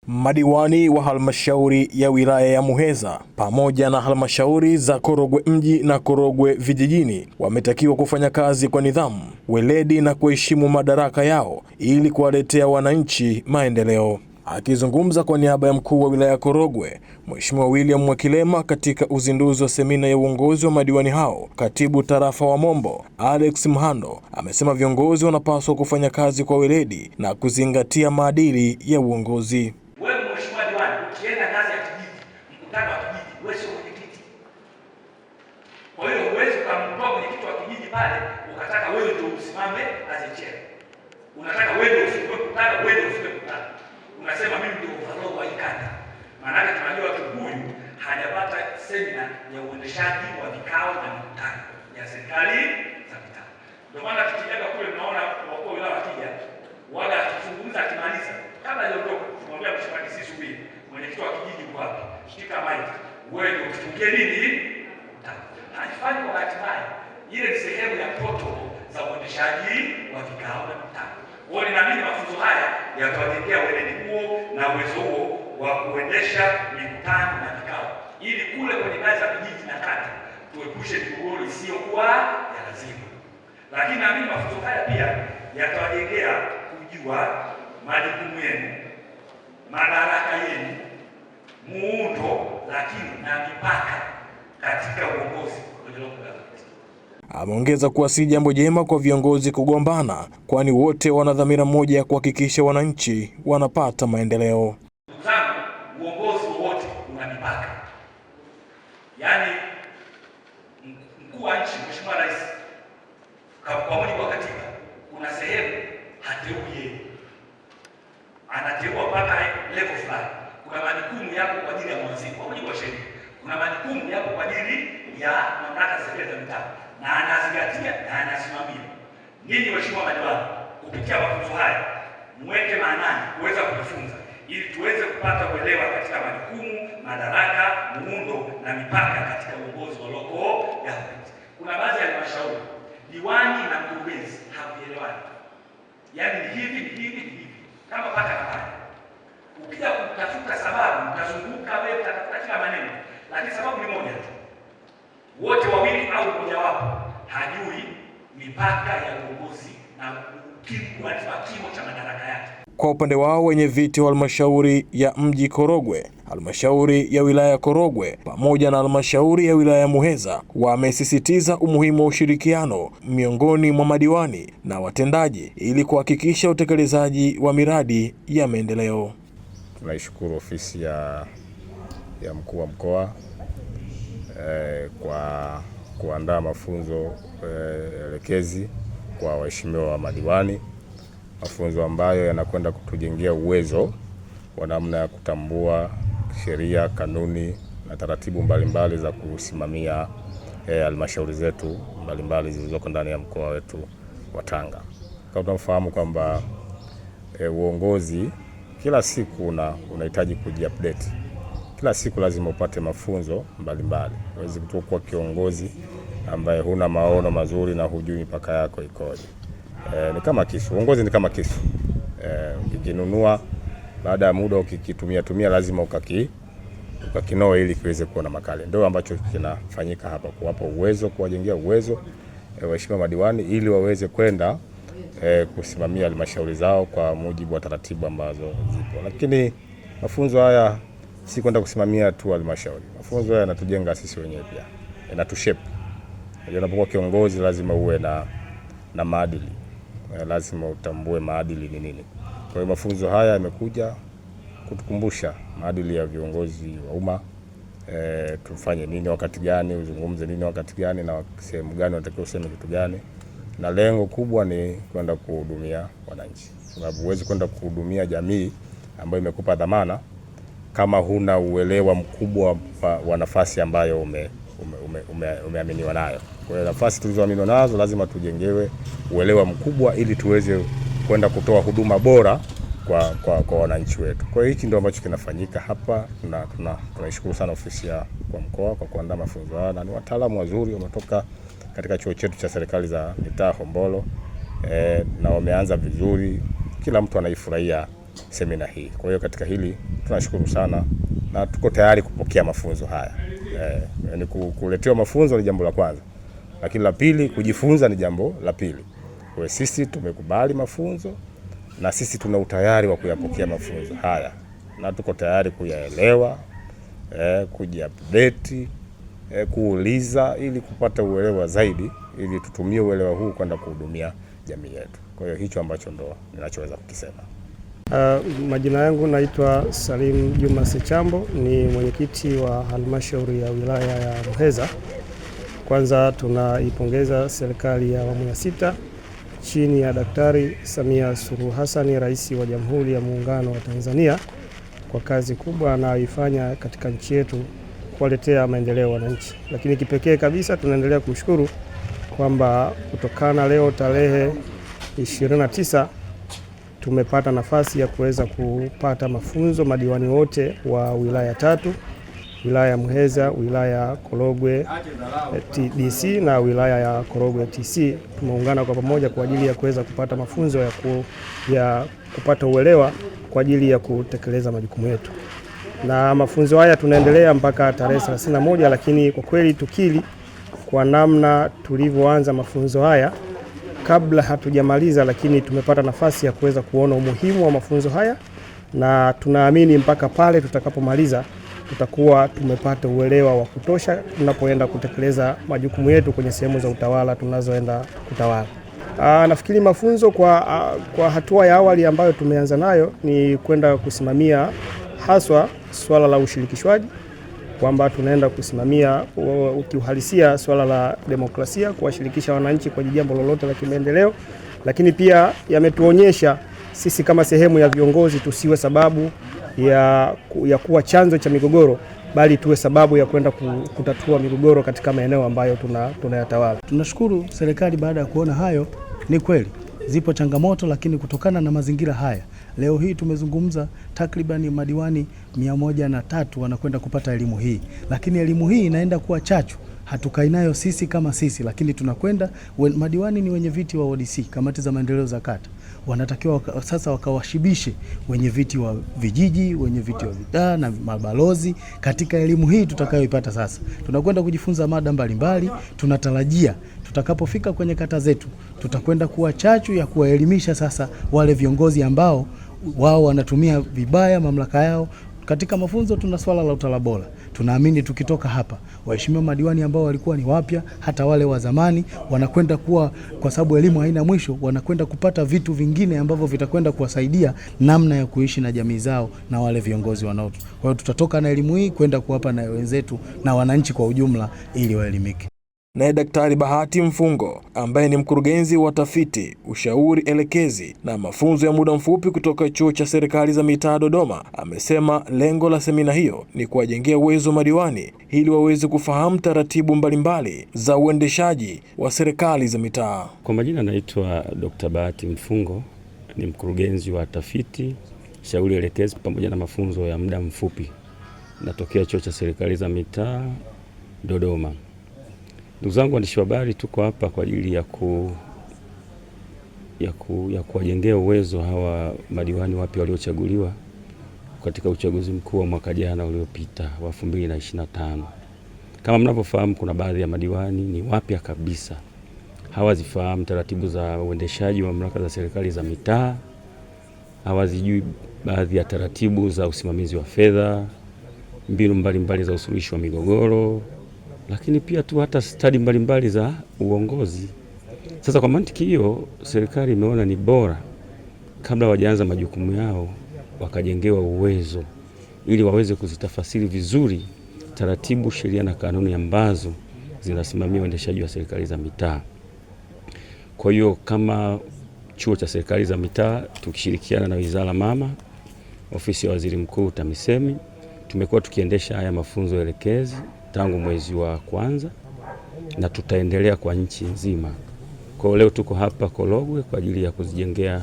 Madiwani wa halmashauri ya wilaya ya Muheza pamoja na halmashauri za Korogwe mji na Korogwe vijijini wametakiwa kufanya kazi kwa nidhamu, weledi na kuheshimu madaraka yao ili kuwaletea wananchi maendeleo. Akizungumza kwa niaba ya mkuu wa wilaya ya Korogwe, Mheshimiwa William Mwakilema katika uzinduzi wa semina ya uongozi wa madiwani hao, katibu tarafa wa Mombo Alex Mhando amesema viongozi wanapaswa kufanya kazi kwa weledi na kuzingatia maadili ya uongozi. Wewe mheshimiwa diwani, ukienda ngazi ya kijiji, mkutano wa kijiji, wewe sio mwenyekiti. Kwa hiyo huwezi kumtoa mwenyekiti wa kijiji pale ukataka wewe ndio usimame azechea. Unataka wewe ndio ufungue mkutano, wewe ndio ufungue mkutano. Unasema mimi ndio mfano wa ikanda. Maana tunajua tu huyu hajapata semina ya uendeshaji wa vikao na mikutano ya serikali za mitaa. Ndio maana tukijaga kule mnaona wakuu wa wilaya wakija, wala akizungumza akimaliza kabla hajaondoka kumwambia mshikaji sisi huyu mwenyekiti wa kijiji yuko hapa, shika maiki wewe ndio ufungie nini haifanyi kwa bahati mbaya. Ile ni sehemu ya protocol za uendeshaji wa vikao na mikutano. Wao ninaamini mafunzo haya yatawajengea weledi huo na uwezo huo wa kuendesha mikutano na vikao, ili kule kwenye ngazi za kijiji na kata tuepushe migogoro isiyokuwa ya lazima. Lakini naamini mafunzo haya pia yatawajengea kujua majukumu yenu, madaraka yenu, muundo, lakini na mipaka katika uongozi kwenye local government. Ameongeza kuwa si jambo jema kwa viongozi kugombana, kwani wote wana dhamira moja ya kuhakikisha wananchi wanapata maendeleo. Ndugu zangu, uongozi wowote una mipaka. Yaani mkuu wa nchi, Mheshimiwa Rais, kwa mujibu wa katiba, kuna sehemu hateui yeye. Anateua mpaka level fulani. Kuna majukumu yako kwa ajili ya mawaziri kwa mujibu wa sheria. Kuna majukumu yako kwa ajili ya mamlaka za serikali za mitaa, na anazingatia na anasimamia. Ninyi Mheshimiwa madiwani, kupitia mafunzo haya muweke maanani kuweza kujifunza ili tuweze kupata uelewa katika majukumu, madaraka, muundo na mipaka katika uongozi wa local government. Kuna baadhi ya halmashauri diwani na mkurugenzi hawaelewani. Yaani ni hivi ni hivi ni hivi. Kama paka na paka. Ukija kutafuta sababu, utazunguka wewe utatafuta kila maneno. Lakini sababu ni moja tu. Wote wawili au mmoja wapo hajui mipaka ya uongozi na kimo cha madaraka yake. Kwa upande wao, wenye viti wa halmashauri ya mji Korogwe, halmashauri ya wilaya ya Korogwe pamoja na halmashauri ya wilaya ya Muheza wamesisitiza umuhimu wa ushirikiano miongoni mwa madiwani na watendaji ili kuhakikisha utekelezaji wa miradi ya maendeleo. Tunaishukuru ofisi ya mkuu wa mkoa kwa kuandaa mafunzo elekezi kwa waheshimiwa madiwani, mafunzo ambayo yanakwenda kutujengea uwezo wa namna ya kutambua sheria, kanuni na taratibu mbalimbali za kusimamia halmashauri zetu mbalimbali zilizoko ndani ya mkoa wetu wa Tanga. Kama tunafahamu kwamba uongozi kila siku unahitaji kujiupdate. Kila siku lazima upate mafunzo mbalimbali. Huwezi kuwa kiongozi ambaye huna maono mazuri na hujui mipaka yako ikoje. Ni kama kisu. Uongozi ni kama kisu. Ukikinunua baada ya muda ukikitumia lazima ukakinoa ili kiweze kuwa na makali. Ndio ambacho kinafanyika hapa, kuwapa uwezo, kuwajengea uwezo waheshimiwa madiwani ili waweze kwenda kusimamia halmashauri zao kwa mujibu wa taratibu ambazo zipo. Lakini mafunzo haya si kwenda kusimamia tu halmashauri. Mafunzo haya yanatujenga sisi wenyewe pia. Yanatushape. Unapokuwa kiongozi lazima uwe na maadili. Lazima utambue maadili ni nini. Kwa hiyo mafunzo haya yamekuja kutukumbusha maadili ya viongozi wa umma. Tufanye nini wakati gani, uzungumze nini wakati gani, na sehemu gani unatakiwa useme kitu gani. Na lengo kubwa ni kwenda kuhudumia wananchi. Sababu huwezi kwenda kuhudumia jamii ambayo imekupa dhamana kama huna uelewa mkubwa wa nafasi ambayo umeaminiwa nayo. Kwa hiyo nafasi tulizoaminiwa nazo lazima tujengewe uelewa mkubwa ili tuweze kwenda kutoa huduma bora kwa wananchi wetu. Kwa hiyo hiki ndio ambacho kinafanyika hapa. Tunaishukuru sana ofisi ya mkoa kwa kuandaa mafunzo haya, na ni wataalamu wazuri wametoka katika chuo chetu cha serikali za mitaa Hombolo, na wameanza vizuri. Kila mtu anaifurahia semina hii. Kwa hiyo katika hili tunashukuru sana na tuko tayari kupokea mafunzo haya. Yani kuletewa mafunzo ni jambo la kwanza, lakini la pili kujifunza ni jambo la pili. Kwa hiyo sisi tumekubali mafunzo na sisi tuna utayari wa kuyapokea mafunzo haya na tuko tayari kuyaelewa, kujiupdate, kuuliza ili kupata uelewa zaidi, ili tutumie uelewa huu kwenda kuhudumia jamii yetu. Kwa hiyo hicho ambacho ndo ninachoweza kukisema. Majina yangu naitwa Salim Juma Sechambo, ni mwenyekiti wa halmashauri ya wilaya ya Muheza. Kwanza tunaipongeza serikali ya awamu ya 6 chini ya Daktari Samia Suluhu Hassan, Rais wa Jamhuri ya Muungano wa Tanzania, kwa kazi kubwa anayoifanya katika nchi yetu kuwaletea maendeleo wananchi. Lakini kipekee kabisa tunaendelea kumshukuru kwamba kutokana leo tarehe 29 tumepata nafasi ya kuweza kupata mafunzo madiwani wote wa wilaya 3, wilaya ya Muheza, wilaya ya Korogwe TDC na wilaya ya Korogwe TC. Tumeungana kwa pamoja kwa ajili ya kuweza kupata mafunzo ya kupata uelewa kwa ajili ya kutekeleza majukumu yetu. Na mafunzo haya tunaendelea mpaka tarehe 31, lakini kwa kweli tukili kwa namna tulivyoanza mafunzo haya kabla hatujamaliza, lakini tumepata nafasi ya kuweza kuona umuhimu wa mafunzo haya, na tunaamini mpaka pale tutakapomaliza tutakuwa tumepata uelewa wa kutosha tunapoenda kutekeleza majukumu yetu kwenye sehemu za utawala tunazoenda kutawala. Nafikiri mafunzo kwa hatua ya awali ambayo tumeanza nayo ni kwenda kusimamia haswa swala la ushirikishwaji, kwamba tunaenda kusimamia ukiuhalisia swala la demokrasia, kuwashirikisha wananchi kwa jambo lolote la kimaendeleo. Lakini pia yametuonyesha sisi kama sehemu ya viongozi tusiwe sababu ya kuwa chanzo cha migogoro, bali tuwe sababu ya kwenda kutatua migogoro katika maeneo ambayo tunayatawala. Tunashukuru serikali baada ya kuona hayo. Ni kweli zipo changamoto, lakini kutokana na mazingira haya leo hii tumezungumza takriban madiwani 103 wanakwenda kupata elimu hii, lakini elimu hii inaenda kuwa chachu. Hatukai nayo sisi kama sisi, lakini tunakwenda madiwani ni wenye viti wa ODC, kamati za maendeleo za kata, wanatakiwa sasa wakawashibishe wenye viti wa vijiji, wenye viti wa mitaa na mabalozi katika elimu hii tutakayoipata sasa. Tunakwenda kujifunza mada mbalimbali. Tunatarajia tutakapofika kwenye kata zetu tutakwenda kuwa chachu ya kuwaelimisha sasa wale viongozi ambao wao wanatumia vibaya mamlaka yao. Katika mafunzo tuna swala la utawala bora. Tunaamini tukitoka hapa waheshimiwa madiwani ambao walikuwa ni wapya, hata wale wa zamani, wanakwenda kuwa, kwa sababu elimu haina mwisho, wanakwenda kupata vitu vingine ambavyo vitakwenda kuwasaidia namna ya kuishi na jamii zao na wale viongozi wanao. Kwa hiyo tutatoka na elimu hii kwenda kuwapa na wenzetu na wananchi kwa ujumla ili waelimike. Naye Daktari Bahati Mfungo ambaye ni mkurugenzi wa tafiti, ushauri elekezi na mafunzo ya muda mfupi kutoka Chuo cha Serikali za Mitaa Dodoma, amesema lengo la semina hiyo ni kuwajengea uwezo madiwani ili waweze kufahamu taratibu mbalimbali za uendeshaji wa serikali za mitaa. Kwa majina naitwa Dr. Bahati Mfungo, ni mkurugenzi wa tafiti, ushauri elekezi pamoja na mafunzo ya muda mfupi. Natokea Chuo cha Serikali za Mitaa Dodoma. Ndugu zangu waandishi wa habari, tuko hapa kwa ajili ya kuwajengea uwezo hawa madiwani wapya waliochaguliwa katika uchaguzi mkuu wa mwaka jana uliopita wa 2025. Kama mnavyofahamu, kuna baadhi ya madiwani ni wapya kabisa. Hawazifahamu taratibu za uendeshaji wa mamlaka za serikali za mitaa. Hawazijui baadhi ya taratibu za usimamizi wa fedha, mbinu mbalimbali za usuluhishi wa migogoro, lakini pia tu hata stadi mbalimbali za uongozi. Sasa kwa mantiki hiyo, serikali imeona ni bora kabla hawajaanza majukumu yao wakajengewa uwezo ili waweze kuzitafasiri vizuri taratibu, sheria na kanuni ambazo zinasimamia uendeshaji wa serikali za mitaa. Kwa hiyo kama Chuo cha Serikali za Mitaa tukishirikiana na Wizara Mama, Ofisi ya Waziri Mkuu TAMISEMI, tumekuwa tukiendesha haya mafunzo elekezi tangu mwezi wa kwanza na tutaendelea kwa nchi nzima. Kwa leo tuko hapa Korogwe kwa ajili ya kuzijengea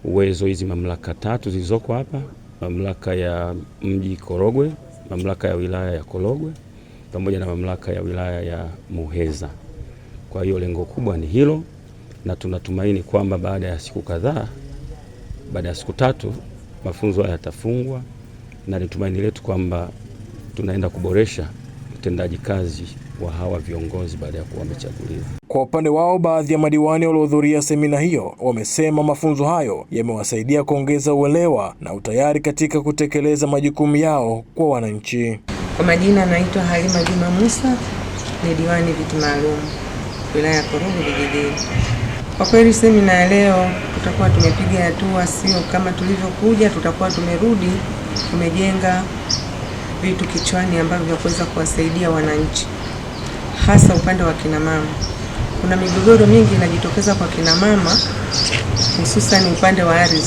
uwezo hizi mamlaka 3 zilizoko hapa, mamlaka ya mji Korogwe, mamlaka ya wilaya ya Korogwe pamoja na mamlaka ya wilaya ya Muheza. Kwa hiyo lengo kubwa ni hilo, na tunatumaini kwamba baada ya siku kadhaa, baada ya siku 3 mafunzo haya yatafungwa, na ni tumaini letu kwamba tunaenda kuboresha utendaji kazi wa hawa viongozi baada ya kuwa wamechaguliwa. Kwa upande wao, baadhi ya madiwani waliohudhuria semina hiyo wamesema mafunzo hayo yamewasaidia kuongeza uelewa na utayari katika kutekeleza majukumu yao kwa wananchi. Kwa majina naitwa Halima Juma Musa, ni diwani viti maalum wilaya ya Korogwe Vijijini. Kwa kweli semina ya leo tutakuwa tumepiga hatua, sio kama tulivyokuja, tutakuwa tumerudi tumejenga vitu kichwani ambavyo vya kuweza kuwasaidia wananchi, hasa upande wa kina mama. Kuna migogoro mingi inajitokeza kwa kina mama, hususan upande wa ardhi.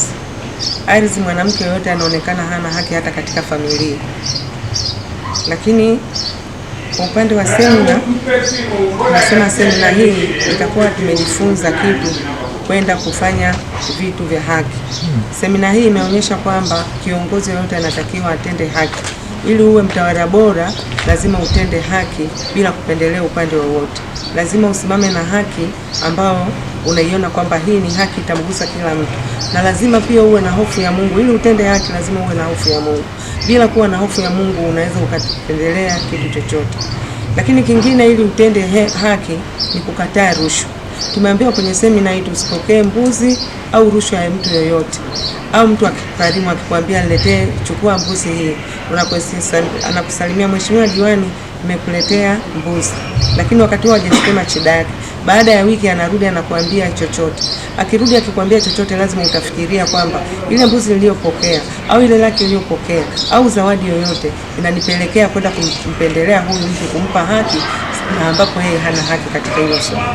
Ardhi, mwanamke yote anaonekana hana haki hata katika familia. Lakini kwa upande wa semina, nasema semina hii itakuwa tumejifunza kitu kwenda kufanya vitu vya haki. Semina hii imeonyesha kwamba kiongozi yote anatakiwa atende haki. Ili uwe mtawala bora, lazima utende haki bila kupendelea upande wowote. Lazima usimame na haki ambao unaiona kwamba hii ni haki, itamgusa kila mtu. Na lazima pia uwe na hofu ya Mungu. Ili utende haki, lazima uwe na hofu ya Mungu. Bila kuwa na hofu ya Mungu, unaweza ukapendelea kitu chochote. Lakini kingine, ili utende haki ni kukataa rushwa. Tumeambiwa kwenye semina hii tusipokee mbuzi au rushwa ya mtu yoyote. Au mtu akikarimu akikwambia niletee, chukua mbuzi hii, anakusalimia mheshimiwa diwani, nimekuletea mbuzi. Lakini wakati huo hajasema shida yake. Baada ya wiki anarudi anakuambia chochote. Akirudi akikwambia chochote, lazima utafikiria kwamba ile mbuzi niliyopokea au ile laki niliyopokea au zawadi yoyote inanipelekea kwenda kumpendelea huyu mtu, kumpa haki na ambapo yeye hana haki katika hilo swala.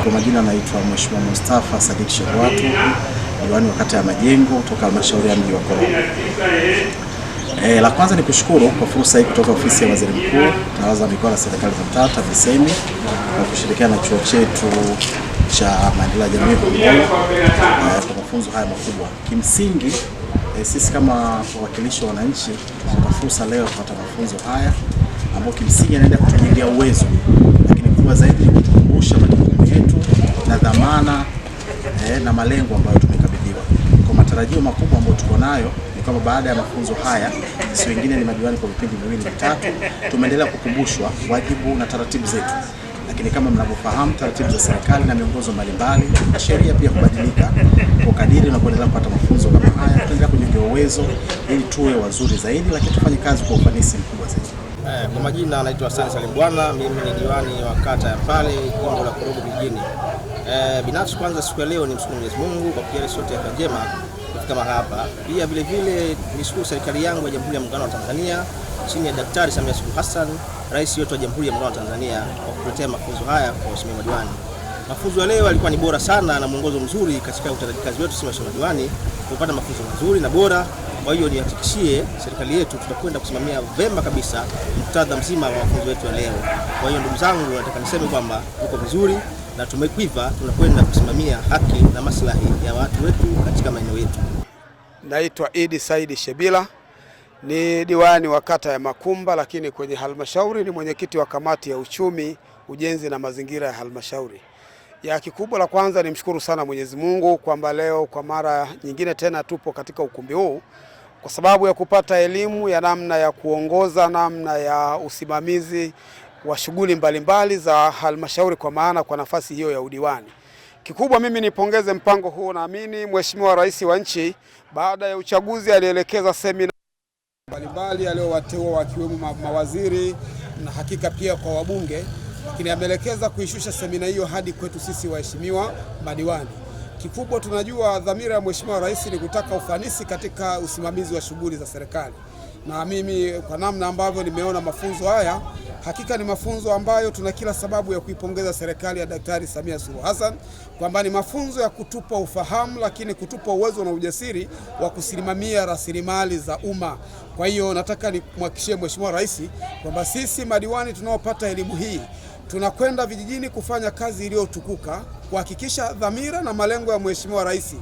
Kwa majina naitwa Mheshimiwa Mustafa Sadik Sherwatu, diwani wa kata ya Majengo kutoka halmashauri ya mji wa Korogwe. La kwanza ni kushukuru kwa fursa hii kutoka ofisi ya Waziri Mkuu, Tawala za Mikoa na Serikali za Mtaa TAMISEMI kwa kushirikiana na chuo chetu cha maendeleo ya jamii kwa mafunzo haya makubwa. Kimsingi sisi kama wawakilishi wa wananchi tunapata fursa leo kupata mafunzo haya ambayo kimsingi yanaenda kutujengea uwezo, lakini kubwa zaidi kutukumbusha majukumu yetu na dhamana na malengo ambayo tumekabidhiwa. Kwa matarajio makubwa ambayo tuko nayo ni kwamba baada ya mafunzo haya, sisi wengine ni madiwani kwa vipindi viwili vitatu, tumeendelea kukumbushwa wajibu na taratibu zetu. Lakini kama mnavyofahamu, taratibu za serikali na miongozo mbalimbali na sheria pia kubadilika. Kwa kadiri na kuendelea kupata mafunzo kama haya, tutaendelea kujenga uwezo ili tuwe wazuri zaidi, lakini tufanye kazi kwa ufanisi mkubwa zaidi. Kwa majina anaitwa Salim Bwana, mimi ni diwani wa kata ya Pale, jimbo la Korogwe Vijijini. Binafsi kwanza siku ya leo ni mshukuru Mwenyezi Mungu kwa kujali sote afya njema kufika mahali hapa. Pia vile vile nishukuru serikali yangu ya Jamhuri ya Muungano wa Tanzania chini ya Daktari Samia Suluhu Hassan, rais wetu wa Jamhuri ya Muungano wa Tanzania, kwa kutuletea mafunzo haya kwa waheshimiwa madiwani. Mafunzo ya leo yalikuwa ni bora sana na mwongozo mzuri katika utendaji kazi wetu sisi waheshimiwa madiwani. Tumepata mafunzo mazuri na bora. Kwa hiyo nihakikishie serikali yetu tutakwenda kusimamia vema kabisa muktadha mzima wa mafunzo yetu ya leo. Kwa hiyo ndugu zangu, nataka niseme kwamba tuko vizuri na tumekwiva, tunakwenda kusimamia haki na maslahi ya watu wetu katika maeneo yetu. Naitwa Idi Saidi Shebila, ni diwani wa kata ya Makumba, lakini kwenye halmashauri ni mwenyekiti wa kamati ya uchumi, ujenzi na mazingira ya halmashauri. Ya kikubwa la kwanza ni mshukuru sana Mwenyezi Mungu kwamba leo kwa mara nyingine tena tupo katika ukumbi huu kwa sababu ya kupata elimu ya namna ya kuongoza, namna ya usimamizi wa shughuli mbalimbali za halmashauri kwa maana kwa nafasi hiyo ya udiwani. Kikubwa mimi nipongeze mpango huu, naamini Mheshimiwa Rais wa nchi baada ya uchaguzi alielekeza semina mbalimbali aliowateua wakiwemo mawaziri na hakika pia kwa wabunge, lakini ameelekeza kuishusha semina hiyo hadi kwetu sisi waheshimiwa madiwani. Kikubwa tunajua dhamira ya Mheshimiwa Rais ni kutaka ufanisi katika usimamizi wa shughuli za serikali. Na mimi kwa namna ambavyo nimeona mafunzo haya, hakika ni mafunzo ambayo tuna kila sababu ya kuipongeza serikali ya Daktari Samia Suluhu Hassan kwamba ni mafunzo ya kutupa ufahamu, lakini kutupa uwezo na ujasiri wa kusimamia rasilimali za umma. Kwa hiyo nataka nimhakikishie Mheshimiwa Rais kwamba sisi madiwani tunaopata elimu hii tunakwenda vijijini kufanya kazi iliyotukuka, kuhakikisha dhamira na malengo ya Mheshimiwa Rais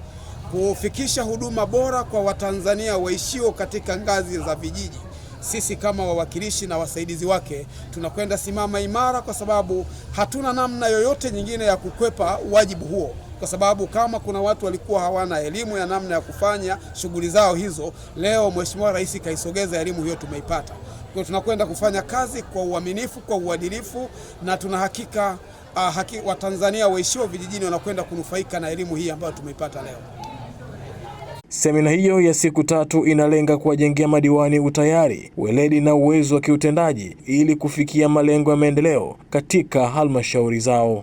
kufikisha huduma bora kwa Watanzania waishio katika ngazi za vijiji. Sisi kama wawakilishi na wasaidizi wake tunakwenda simama imara, kwa sababu hatuna namna yoyote nyingine ya kukwepa wajibu huo. kwa sababu kama kuna watu walikuwa hawana elimu ya namna ya kufanya shughuli zao hizo, leo Mheshimiwa Rais kaisogeza elimu hiyo, tumeipata. Kwa tunakwenda kufanya kazi kwa uaminifu, kwa uadilifu, na tuna hakika Watanzania waishio vijijini wanakwenda kunufaika na elimu hii ambayo tumeipata leo. Semina hiyo ya siku 3 inalenga kuwajengea madiwani utayari, weledi na uwezo wa kiutendaji ili kufikia malengo ya maendeleo katika halmashauri zao.